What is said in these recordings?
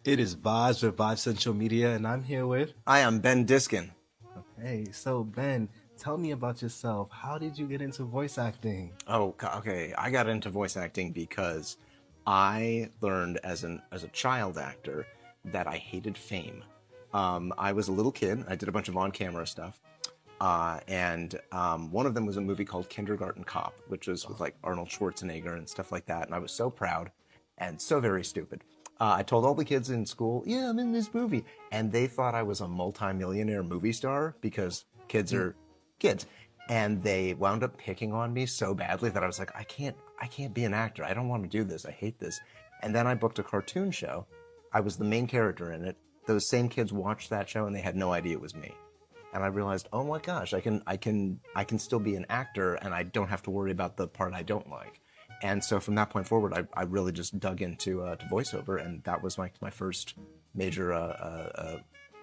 It is Vaj with Vaj Central Media, and I'm here with. Hi, I'm Ben Diskin. Hey, so Ben, tell me about yourself. How did you get into voice acting? Okay. I got into voice acting because I learned as a child actor that I hated fame. I was a little kid. I did a bunch of on-camera stuff, and one of them was a movie called Kindergarten Cop, which was with like Arnold Schwarzenegger and stuff like that. And I was so proud and so very stupid. I told all the kids in school, "Yeah, I'm in this movie," and they thought I was a multimillionaire movie star because kids are kids. And they wound up picking on me so badly that I was like, I can't be an actor. I don't want to do this. I hate this. And then I booked a cartoon show. I was the main character in it. Those same kids watched that show and they had no idea it was me. And I realized, oh my gosh, I can still be an actor and I don't have to worry about the part I don't like. And so from that point forward, I really just dug into to voiceover, and that was my first major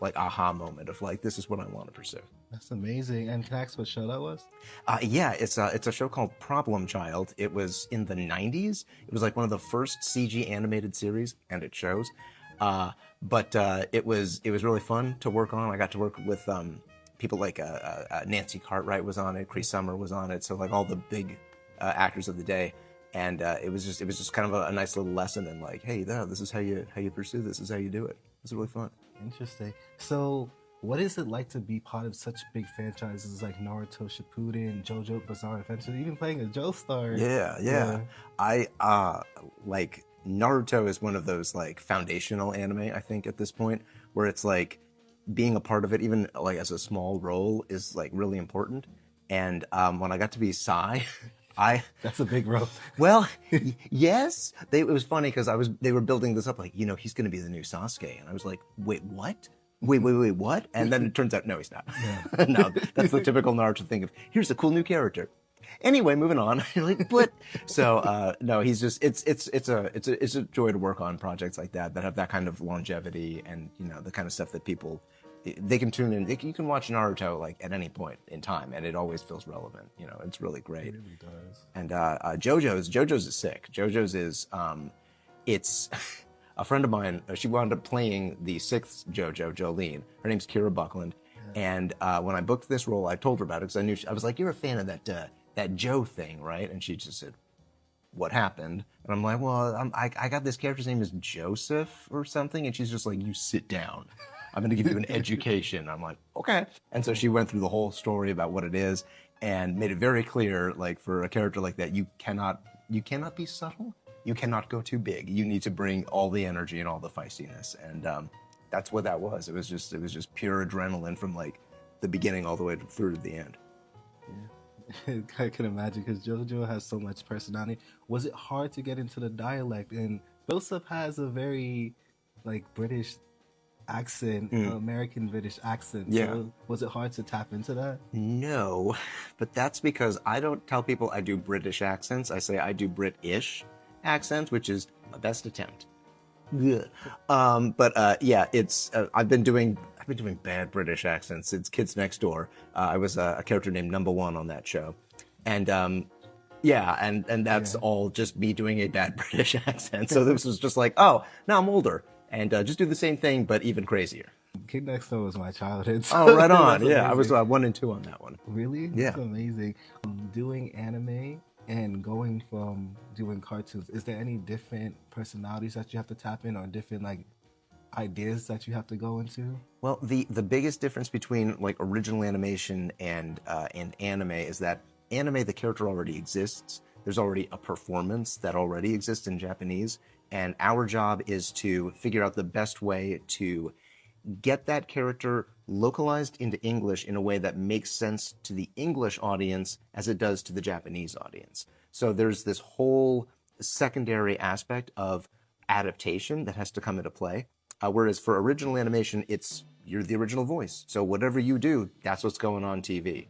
like aha moment of like, this is what I want to pursue. That's amazing. And can I ask what show that was? Yeah, it's a show called Problem Child. It was in the 90s. It was like one of the first CG animated series, and it shows. But it was really fun to work on. I got to work with people like Nancy Cartwright was on it, Cree Summer was on it, so like all the big actors of the day. And it was just kind of a nice little lesson in like, hey, this is how you pursue this. This is how you do it. It's really fun. Interesting. So, what is it like to be part of such big franchises like Naruto Shippuden, JoJo Bizarre Adventure, even playing a Joestar? Yeah. I like Naruto is one of those like foundational anime, I think, at this point, where it's like being a part of it, even like as a small role, is like really important. And when I got to be Sai, That's a big role. well, yes, it was funny because they were building this up like, he's going to be the new Sasuke, and I was like, wait, what? Wait, what? And then it turns out, no, he's not. Yeah. No, that's the typical Naruto thing of, here's a cool new character. Anyway, moving on. Like, but so no, he's just it's a joy to work on projects like that have that kind of longevity and the kind of stuff that people they can tune in. You can watch Naruto like at any point in time, and it always feels relevant. It's really great. It really does. And JoJo's is sick. JoJo's is it's a friend of mine. She wound up playing the sixth JoJo, Jolene. Her name's Kira Buckland. Yeah. And when I booked this role, I told her about it because I knew I was like, "You're a fan of that Joe thing, right?" And she just said, "What happened?" And I'm like, "Well, I got this character's name is Joseph or something," and she's just like, "You sit down. I'm going to give you an education." I'm like, okay. And so she went through the whole story about what it is and made it very clear, like for a character like that, you cannot be subtle. You cannot go too big. You need to bring all the energy and all the feistiness. And that's what that was. It was just pure adrenaline from like the beginning all the way through to the end. Yeah. I can imagine because JoJo has so much personality. Was it hard to get into the dialect? And Joseph has a very like British accent, American British accent. Yeah. So was it hard to tap into that? No, but that's because I don't tell people I do British accents. I say I do British accents, which is my best attempt. Yeah. Yeah, it's I've been doing bad British accents since Kids Next Door. I was a character named Numbuh on that show, and yeah, and that's all just me doing a bad British accent. So this was just like, oh, now I'm older, and just do the same thing but even crazier. Kid Next Door was my childhood. So Oh, right on. that's Yeah, I was amazing. 1 and 2 on that one. Really? Yeah. That's amazing. Doing anime and going from doing cartoons, is there any different personalities that you have to tap in or different like ideas that you have to go into? Well, the biggest difference between like original animation and anime is that anime, the character already exists. There's already a performance that already exists in Japanese, and our job is to figure out the best way to get that character localized into English in a way that makes sense to the English audience as it does to the Japanese audience. So there's this whole secondary aspect of adaptation that has to come into play. Whereas for original animation, you're the original voice. So whatever you do, that's what's going on TV.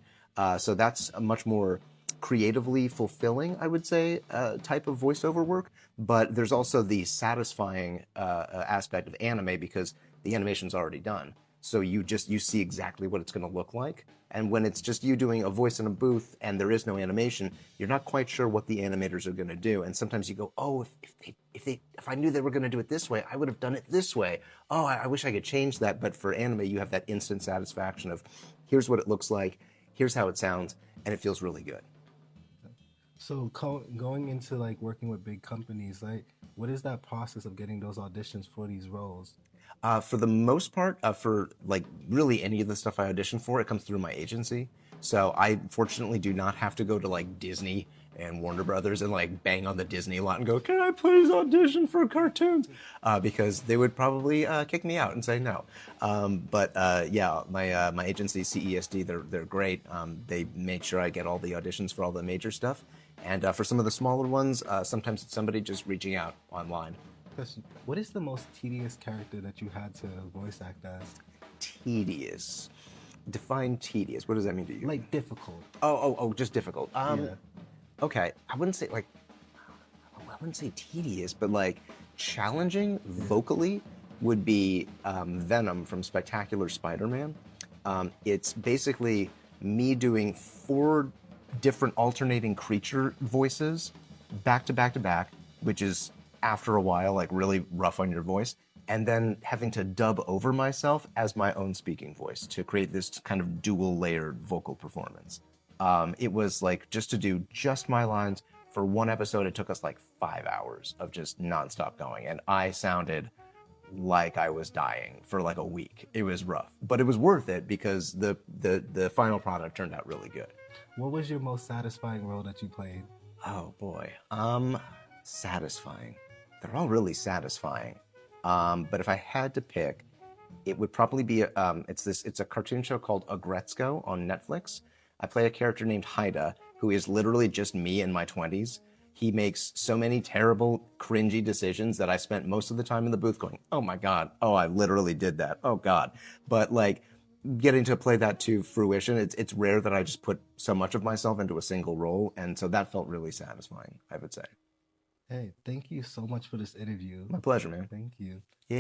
So that's a much more creatively fulfilling, I would say, type of voiceover work. But there's also the satisfying aspect of anime because the animation's already done. So you see exactly what it's going to look like. And when it's just you doing a voice in a booth and there is no animation, you're not quite sure what the animators are going to do. And sometimes you go, oh, if I knew they were going to do it this way, I would have done it this way. Oh, I wish I could change that. But for anime, you have that instant satisfaction of here's what it looks like, here's how it sounds, and it feels really good. So going into like working with big companies, like what is that process of getting those auditions for these roles? For the most part, for like really any of the stuff I audition for, it comes through my agency. So I fortunately do not have to go to like Disney and Warner Brothers and like bang on the Disney lot and go, "Can I please audition for cartoons?" Because they would probably kick me out and say no. But yeah, my agency CESD, they're great. They make sure I get all the auditions for all the major stuff, and for some of the smaller ones, sometimes it's somebody just reaching out online. Question: what is the most tedious character that you had to voice act as? Tedious. Define tedious. What does that mean to you? Like difficult. Oh, just difficult. Yeah. Okay. I wouldn't say tedious, but like challenging vocally would be Venom from Spectacular Spider-Man. It's basically me doing 4 different alternating creature voices back to back to back, which is after a while like really rough on your voice, and then having to dub over myself as my own speaking voice to create this kind of dual layered vocal performance. It was like just to do just my lines for one episode. It took us like 5 hours of just nonstop going, and I sounded like I was dying for like a week. It was rough, but it was worth it because the final product turned out really good. What was your most satisfying role that you played? Oh boy, satisfying. They're all really satisfying. But if I had to pick, it would probably be it's a cartoon show called Agretzko on Netflix. I play a character named Haida, who is literally just me in my 20s. He makes so many terrible, cringy decisions that I spent most of the time in the booth going, "Oh my god, oh I literally did that, oh god." But like getting to play that to fruition, it's rare that I just put so much of myself into a single role, and so that felt really satisfying, I would say. Hey, thank you so much for this interview. My pleasure, man. Thank you. Yeah.